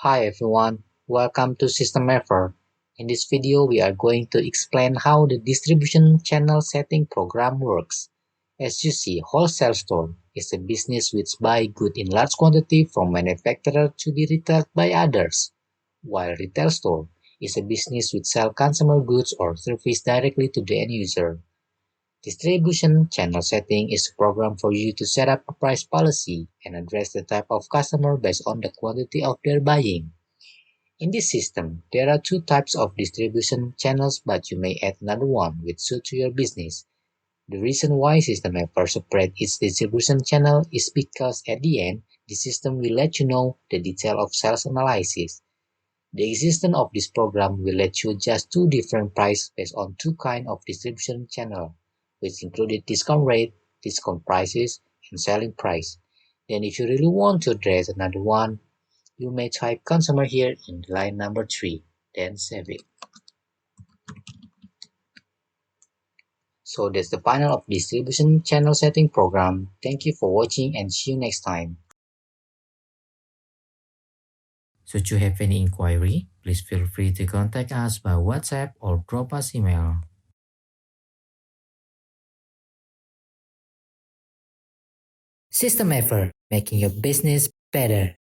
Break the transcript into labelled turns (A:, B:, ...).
A: Hi everyone, welcome to SystemEver. In this video, we are going to explain how the distribution channel setting program works. As you see, wholesale store is a business which buy goods in large quantity from manufacturer to be retailed by others, while retail store is a business which sell consumer goods or service directly to the end user. Distribution channel setting is a program for you to set up a price policy and address the type of customer based on the quantity of their buying. In this system, there are two types of distribution channels, but you may add another one which suits your business. The reason why SystemEver separates its distribution channel is because at the end, the system will let you know the detail of sales analysis. The existence of this program will let you adjust two different prices based on two kinds of distribution channel, which included discount rate, discount prices, and selling price. Then if you really want to address another one, you may type consumer here in line number 3, then save it. So that's the final of distribution channel setting program. Thank you for watching and see you next time. Should you have any inquiry, please feel free to contact us by WhatsApp or drop us email. SystemEver, making your business better.